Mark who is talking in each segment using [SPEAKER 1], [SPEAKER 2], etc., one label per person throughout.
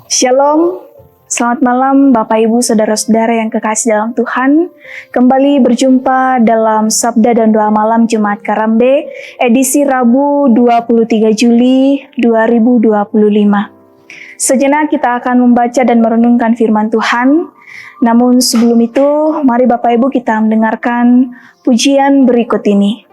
[SPEAKER 1] Shalom, selamat malam Bapak Ibu Saudara-saudara yang kekasih dalam Tuhan. Kembali berjumpa dalam Sabda dan Doa Malam Jumat Karambe, edisi Rabu 23 Juli 2025. Sejenak kita akan membaca dan merenungkan firman Tuhan. Namun sebelum itu, mari Bapak Ibu kita mendengarkan pujian berikut ini.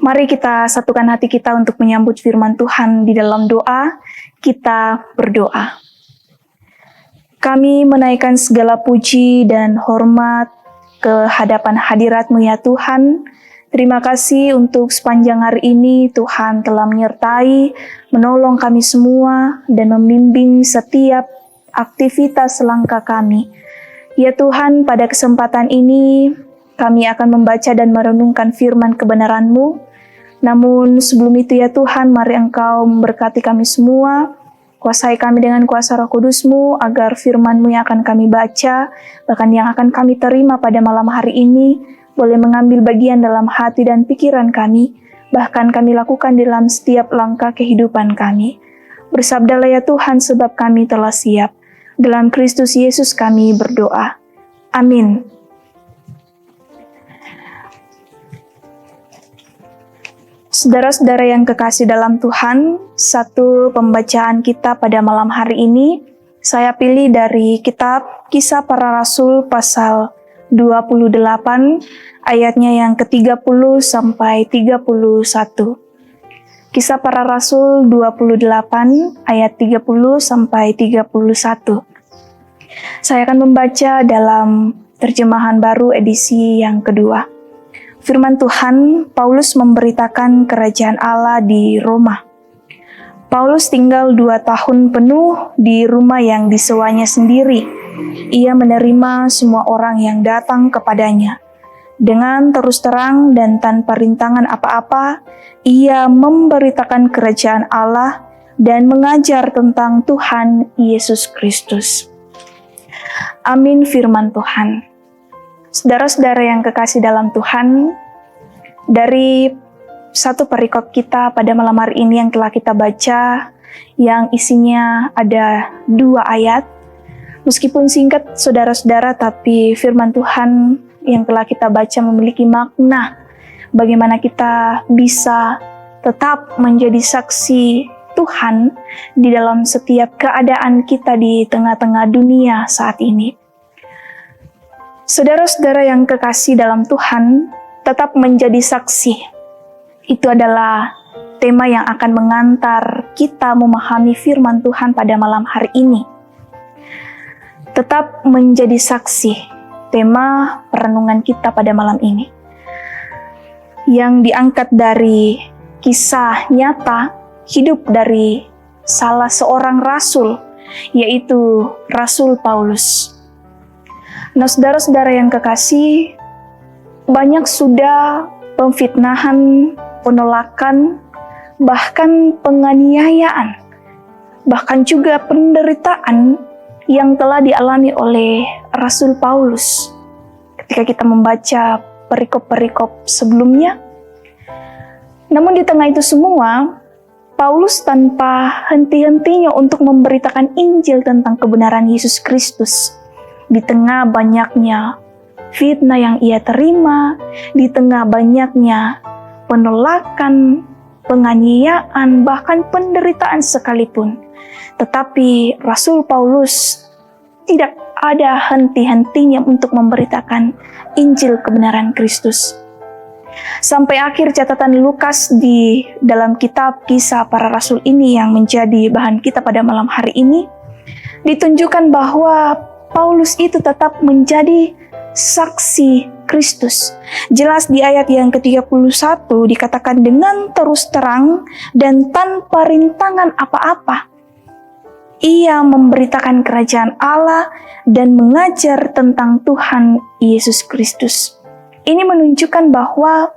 [SPEAKER 1] Mari kita satukan hati kita untuk menyambut firman Tuhan di dalam doa. Kita berdoa. Kami menaikkan segala puji dan hormat ke hadapan hadirat-Mu ya Tuhan. Terima kasih untuk sepanjang hari ini Tuhan telah menyertai, menolong kami semua, dan membimbing setiap aktivitas langkah kami. Ya Tuhan, pada kesempatan ini kami akan membaca dan merenungkan firman kebenaran-Mu. Namun sebelum itu ya Tuhan, mari Engkau memberkati kami semua, kuasai kami dengan kuasa Roh Kudus-Mu, agar firman-Mu yang akan kami baca, bahkan yang akan kami terima pada malam hari ini, boleh mengambil bagian dalam hati dan pikiran kami, bahkan kami lakukan dalam setiap langkah kehidupan kami. Bersabdalah ya Tuhan, sebab kami telah siap. Dalam Kristus Yesus kami berdoa. Amin. Saudara-saudara yang kekasih dalam Tuhan, satu pembacaan kita pada malam hari ini, saya pilih dari kitab Kisah Para Rasul pasal 28, ayatnya yang ke-30 sampai 31. Kisah Para Rasul 28, ayat 30 sampai 31. Saya akan membaca dalam terjemahan baru edisi yang kedua. Firman Tuhan, Paulus memberitakan kerajaan Allah di Roma. Paulus tinggal 2 tahun penuh di rumah yang disewanya sendiri. Ia menerima semua orang yang datang kepadanya. Dengan terus terang dan tanpa rintangan apa-apa, ia memberitakan kerajaan Allah dan mengajar tentang Tuhan Yesus Kristus. Amin firman Tuhan. Saudara-saudara yang kekasih dalam Tuhan, dari satu perikop kita pada malam hari ini yang telah kita baca, yang isinya ada 2 ayat. Meskipun singkat saudara-saudara, tapi firman Tuhan yang telah kita baca memiliki makna bagaimana kita bisa tetap menjadi saksi Tuhan di dalam setiap keadaan kita di tengah-tengah dunia saat ini. Saudara-saudara yang kekasih dalam Tuhan, tetap menjadi saksi. Itu adalah tema yang akan mengantar kita memahami firman Tuhan pada malam hari ini. Tetap menjadi saksi, tema perenungan kita pada malam ini. Yang diangkat dari kisah nyata hidup dari salah seorang rasul, yaitu Rasul Paulus. Nah, saudara-saudara yang kekasih, banyak sudah pemfitnahan, penolakan, bahkan penganiayaan, bahkan juga penderitaan yang telah dialami oleh Rasul Paulus. Ketika kita membaca perikop-perikop sebelumnya, namun di tengah itu semua, Paulus tanpa henti-hentinya untuk memberitakan Injil tentang kebenaran Yesus Kristus. Di tengah banyaknya fitnah yang ia terima, di tengah banyaknya penolakan, penganiayaan, bahkan penderitaan sekalipun. Tetapi Rasul Paulus tidak ada henti-hentinya untuk memberitakan Injil kebenaran Kristus. Sampai akhir catatan Lukas di dalam kitab Kisah Para Rasul ini yang menjadi bahan kita pada malam hari ini, ditunjukkan bahwa Paulus itu tetap menjadi saksi Kristus. Jelas di ayat yang ke-31 dikatakan dengan terus terang dan tanpa rintangan apa-apa. Ia memberitakan kerajaan Allah dan mengajar tentang Tuhan Yesus Kristus. Ini menunjukkan bahwa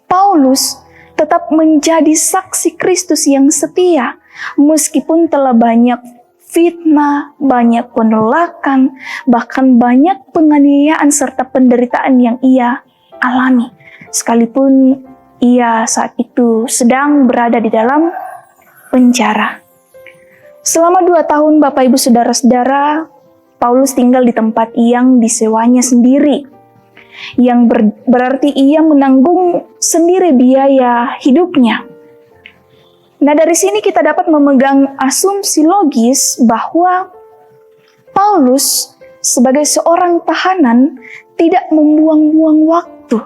[SPEAKER 1] Paulus tetap menjadi saksi Kristus yang setia, meskipun telah banyak fitnah, banyak penolakan, bahkan banyak penganiayaan serta penderitaan yang ia alami. Sekalipun ia saat itu sedang berada di dalam penjara. Selama 2 tahun Bapak Ibu Saudara-saudara, Paulus tinggal di tempat yang disewanya sendiri. Yang berarti ia menanggung sendiri biaya hidupnya. Nah, dari sini kita dapat memegang asumsi logis bahwa Paulus sebagai seorang tahanan tidak membuang-buang waktu,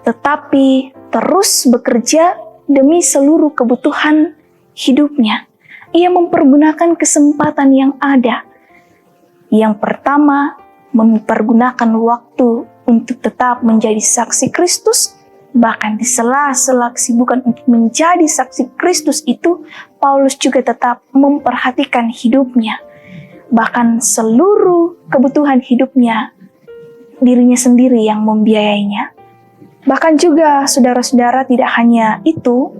[SPEAKER 1] tetapi terus bekerja demi seluruh kebutuhan hidupnya. Ia mempergunakan kesempatan yang ada. Yang pertama, mempergunakan waktu untuk tetap menjadi saksi Kristus. Bahkan di sela-sela kesibukan untuk menjadi saksi Kristus itu, Paulus juga tetap memperhatikan hidupnya. Bahkan seluruh kebutuhan hidupnya, dirinya sendiri yang membiayainya. Bahkan juga saudara-saudara, tidak hanya itu,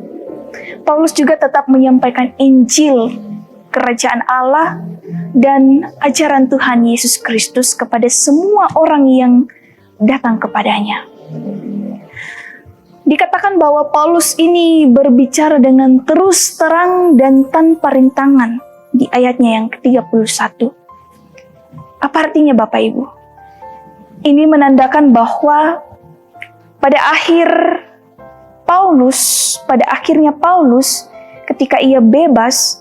[SPEAKER 1] Paulus juga tetap menyampaikan Injil Kerajaan Allah dan ajaran Tuhan Yesus Kristus kepada semua orang yang datang kepadanya. Dikatakan bahwa Paulus ini berbicara dengan terus terang dan tanpa rintangan di ayatnya yang ke-31. Apa artinya Bapak Ibu? Ini menandakan bahwa pada akhirnya Paulus ketika ia bebas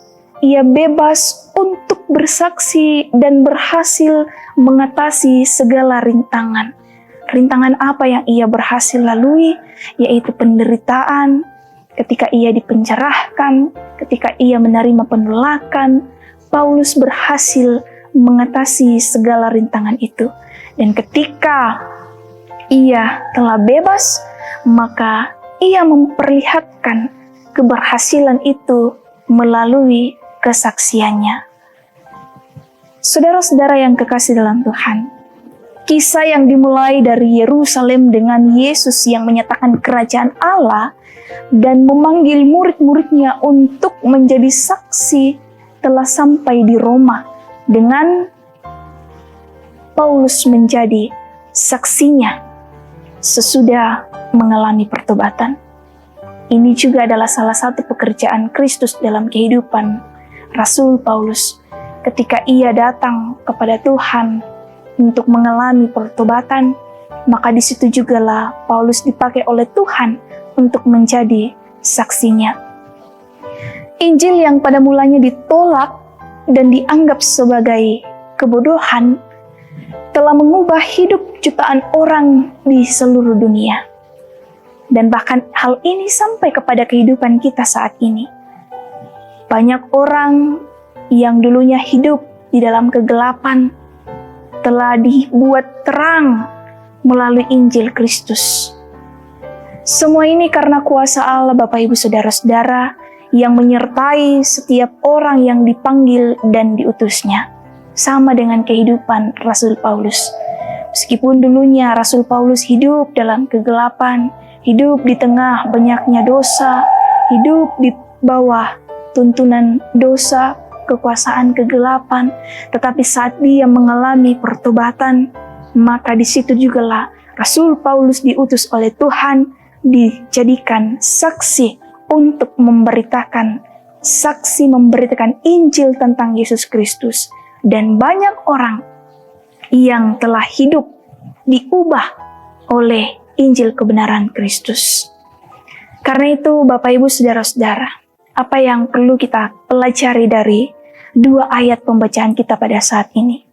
[SPEAKER 1] untuk bersaksi dan berhasil mengatasi segala rintangan. Rintangan apa yang ia berhasil lalui, yaitu penderitaan, ketika ia dipenjarakan, ketika ia menerima penolakan, Paulus berhasil mengatasi segala rintangan itu. Dan ketika ia telah bebas, maka ia memperlihatkan keberhasilan itu melalui kesaksiannya. Saudara-saudara yang kekasih dalam Tuhan, kisah yang dimulai dari Yerusalem dengan Yesus yang menyatakan kerajaan Allah dan memanggil murid-muridnya untuk menjadi saksi telah sampai di Roma dengan Paulus menjadi saksinya sesudah mengalami pertobatan. Ini juga adalah salah satu pekerjaan Kristus dalam kehidupan Rasul Paulus ketika ia datang kepada Tuhan untuk mengalami pertobatan, maka di situ jugalah Paulus dipakai oleh Tuhan untuk menjadi saksinya. Injil yang pada mulanya ditolak dan dianggap sebagai kebodohan telah mengubah hidup jutaan orang di seluruh dunia. Dan bahkan hal ini sampai kepada kehidupan kita saat ini. Banyak orang yang dulunya hidup di dalam kegelapan telah dibuat terang melalui Injil Kristus. Semua ini karena kuasa Allah Bapak Ibu Saudara-saudara yang menyertai setiap orang yang dipanggil dan diutusnya. Sama dengan kehidupan Rasul Paulus. Meskipun dulunya Rasul Paulus hidup dalam kegelapan, hidup di tengah banyaknya dosa, hidup di bawah tuntunan dosa, kekuasaan kegelapan, tetapi saat dia mengalami pertobatan, maka di situ jugalah Rasul Paulus diutus oleh Tuhan, dijadikan saksi untuk memberitakan Injil tentang Yesus Kristus. Dan banyak orang yang telah hidup diubah oleh Injil kebenaran Kristus. Karena itu Bapak Ibu Saudara-saudara, apa yang perlu kita pelajari dari dua ayat pembacaan kita pada saat ini?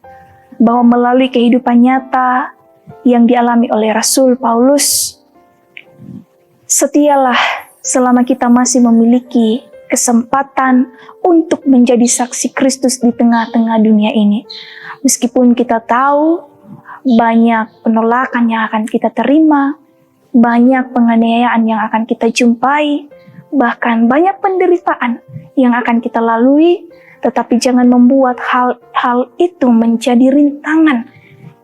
[SPEAKER 1] Bahwa melalui kehidupan nyata yang dialami oleh Rasul Paulus, setialah selama kita masih memiliki kesempatan untuk menjadi saksi Kristus di tengah-tengah dunia ini. Meskipun kita tahu banyak penolakan yang akan kita terima, banyak penganiayaan yang akan kita jumpai, bahkan banyak penderitaan yang akan kita lalui, tetapi jangan membuat hal itu menjadi rintangan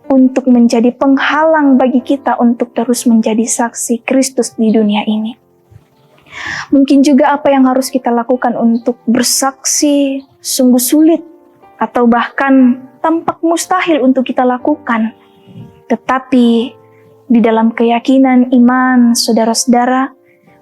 [SPEAKER 1] untuk menjadi penghalang bagi kita untuk terus menjadi saksi Kristus di dunia ini. Mungkin juga apa yang harus kita lakukan untuk bersaksi sungguh sulit atau bahkan tampak mustahil untuk kita lakukan. Tetapi di dalam keyakinan iman saudara-saudara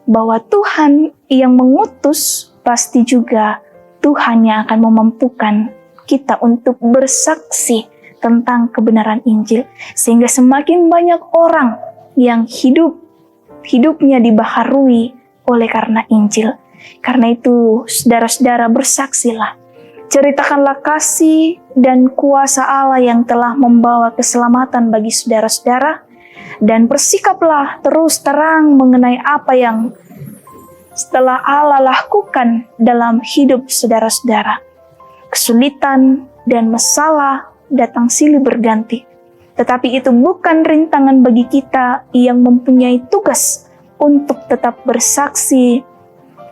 [SPEAKER 1] bahwa Tuhan yang mengutus, pasti juga Tuhan yang akan memampukan kita untuk bersaksi tentang kebenaran Injil. Sehingga semakin banyak orang yang hidupnya dibaharui oleh karena Injil. Karena itu, saudara-saudara, bersaksilah. Ceritakanlah kasih dan kuasa Allah yang telah membawa keselamatan bagi saudara-saudara. dan bersikaplah terus terang mengenai apa yang setelah Allah lakukan dalam hidup saudara-saudara. Kesulitan dan masalah datang silih berganti, tetapi itu bukan rintangan bagi kita yang mempunyai tugas untuk tetap bersaksi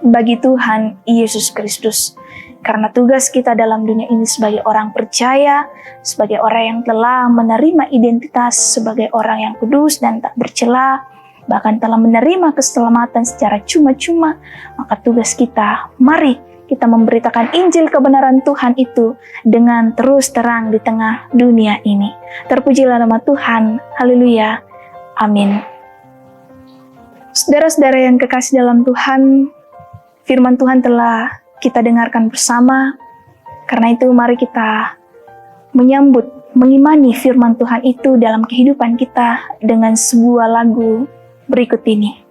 [SPEAKER 1] bagi Tuhan Yesus Kristus. Karena tugas kita dalam dunia ini sebagai orang percaya, sebagai orang yang telah menerima identitas sebagai orang yang kudus dan tak bercela, bahkan telah menerima keselamatan secara cuma-cuma, maka tugas kita, mari kita memberitakan Injil kebenaran Tuhan itu dengan terus terang di tengah dunia ini. Terpujilah nama Tuhan, haleluya, amin. Saudara-saudara yang kekasih dalam Tuhan, firman Tuhan telah kita dengarkan bersama. Karena itu mari kita menyambut, mengimani firman Tuhan itu dalam kehidupan kita dengan sebuah lagu berikut ini.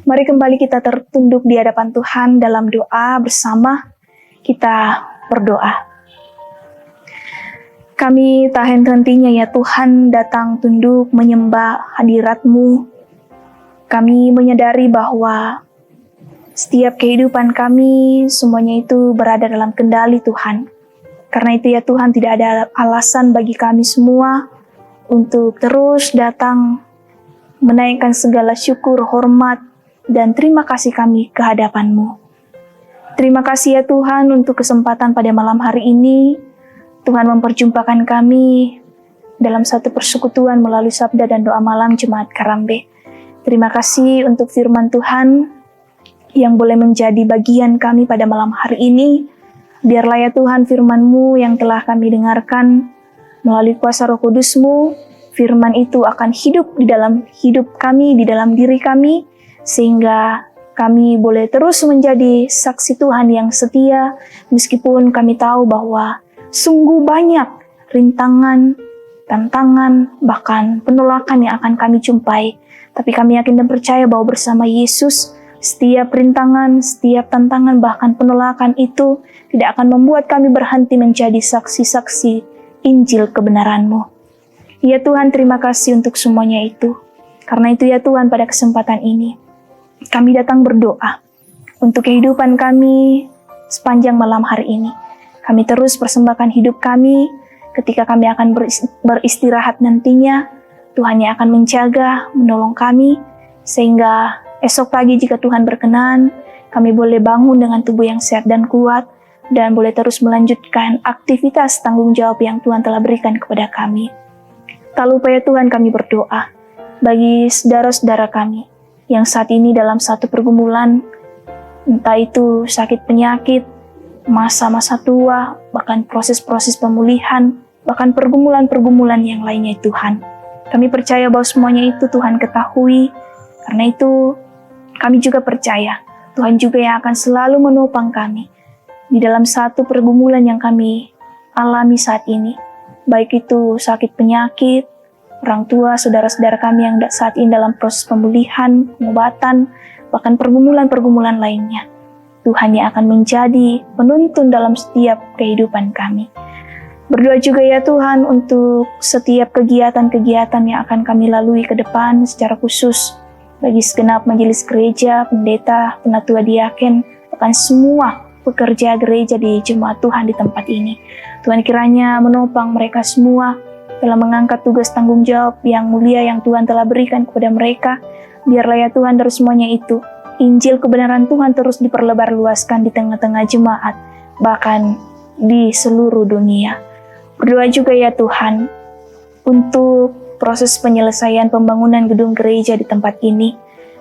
[SPEAKER 1] Mari kembali kita tertunduk di hadapan Tuhan dalam doa bersama. Kita berdoa. Kami tak henti-hentinya ya Tuhan datang tunduk menyembah hadirat-Mu. Kami menyadari bahwa setiap kehidupan kami semuanya itu berada dalam kendali Tuhan. Karena itu ya Tuhan, tidak ada alasan bagi kami semua untuk terus datang menaikkan segala syukur, hormat, dan terima kasih kami ke hadapan-Mu. Terima kasih ya Tuhan untuk kesempatan pada malam hari ini. Tuhan memperjumpakan kami dalam satu persekutuan melalui sabda dan doa malam Jemaat Karambe. Terima kasih untuk firman Tuhan yang boleh menjadi bagian kami pada malam hari ini. Biarlah ya Tuhan firman-Mu yang telah kami dengarkan melalui kuasa Roh Kudus-Mu, firman itu akan hidup di dalam hidup kami, di dalam diri kami, sehingga kami boleh terus menjadi saksi Tuhan yang setia, meskipun kami tahu bahwa sungguh banyak rintangan, tantangan, bahkan penolakan yang akan kami jumpai. Tapi kami yakin dan percaya bahwa bersama Yesus, setiap rintangan, setiap tantangan, bahkan penolakan itu tidak akan membuat kami berhenti menjadi saksi-saksi Injil kebenaran-Mu. Ya Tuhan, terima kasih untuk semuanya itu. Karena itu ya Tuhan, pada kesempatan ini, kami datang berdoa untuk kehidupan kami sepanjang malam hari ini. Kami terus persembahkan hidup kami ketika kami akan beristirahat nantinya. Tuhan yang akan menjaga, menolong kami, sehingga esok pagi jika Tuhan berkenan, kami boleh bangun dengan tubuh yang sehat dan kuat, dan boleh terus melanjutkan aktivitas tanggung jawab yang Tuhan telah berikan kepada kami. Tak lupa ya Tuhan, kami berdoa bagi saudara-saudara kami yang saat ini dalam satu pergumulan, entah itu sakit penyakit, masa-masa tua, bahkan proses-proses pemulihan, bahkan pergumulan-pergumulan yang lainnya Tuhan. Kami percaya bahwa semuanya itu Tuhan ketahui, karena itu kami juga percaya Tuhan juga yang akan selalu menopang kami di dalam satu pergumulan yang kami alami saat ini. Baik itu sakit penyakit, orang tua, saudara-saudara kami yang saat ini dalam proses pemulihan, pengobatan, bahkan pergumulan-pergumulan lainnya. Tuhan yang akan menjadi penuntun dalam setiap kehidupan kami. Berdoa juga ya Tuhan untuk setiap kegiatan-kegiatan yang akan kami lalui ke depan secara khusus bagi segenap majelis gereja, pendeta, penatua diaken, bahkan semua pekerja gereja di jemaat Tuhan di tempat ini. Tuhan kiranya menopang mereka semua dalam mengangkat tugas tanggung jawab yang mulia yang Tuhan telah berikan kepada mereka. Biarlah ya Tuhan dari semuanya itu, Injil kebenaran Tuhan terus diperlebar-luaskan di tengah-tengah jemaat, bahkan di seluruh dunia. Berdoa juga ya Tuhan, untuk proses penyelesaian pembangunan gedung gereja di tempat ini.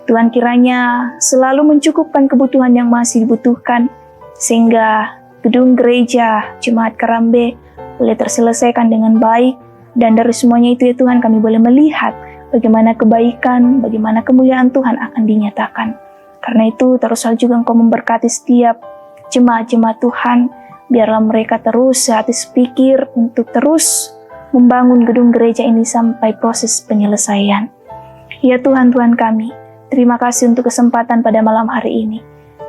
[SPEAKER 1] Tuhan kiranya selalu mencukupkan kebutuhan yang masih dibutuhkan, sehingga gedung gereja Jemaat Karambe boleh terselesaikan dengan baik, dan dari semuanya itu ya Tuhan kami boleh melihat bagaimana kebaikan, bagaimana kemuliaan Tuhan akan dinyatakan. Karena itu teruslah juga Engkau memberkati setiap jemaat-jemaat Tuhan, biarlah mereka terus sehati sepikir untuk terus membangun gedung gereja ini sampai proses penyelesaian. Ya Tuhan, Tuhan kami, terima kasih untuk kesempatan pada malam hari ini.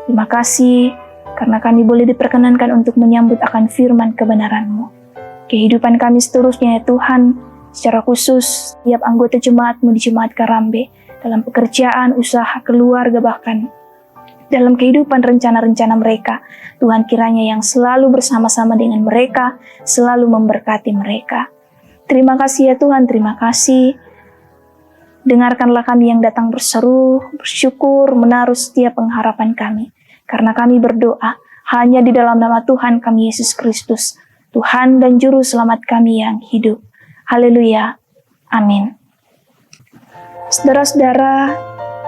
[SPEAKER 1] Terima kasih karena kami boleh diperkenankan untuk menyambut akan firman kebenaran-Mu. Kehidupan kami seterusnya ya Tuhan, secara khusus setiap anggota jemaat-Mu di Jemaat Karambe, dalam pekerjaan, usaha, keluarga, bahkan dalam kehidupan rencana-rencana mereka, Tuhan kiranya yang selalu bersama-sama dengan mereka, selalu memberkati mereka. Terima kasih ya Tuhan, terima kasih. Dengarkanlah kami yang datang berseru, bersyukur, menaruh setiap pengharapan kami. Karena kami berdoa hanya di dalam nama Tuhan kami Yesus Kristus, Tuhan dan Juru Selamat kami yang hidup. Haleluya. Amin. Saudara-saudara,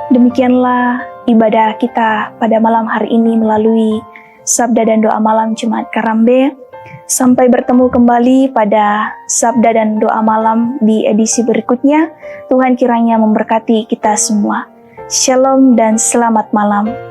[SPEAKER 1] demikianlah ibadah kita pada malam hari ini melalui sabda dan doa malam Jemaat Karambe. Sampai bertemu kembali pada sabda dan doa malam di edisi berikutnya. Tuhan kiranya memberkati kita semua. Shalom dan selamat malam.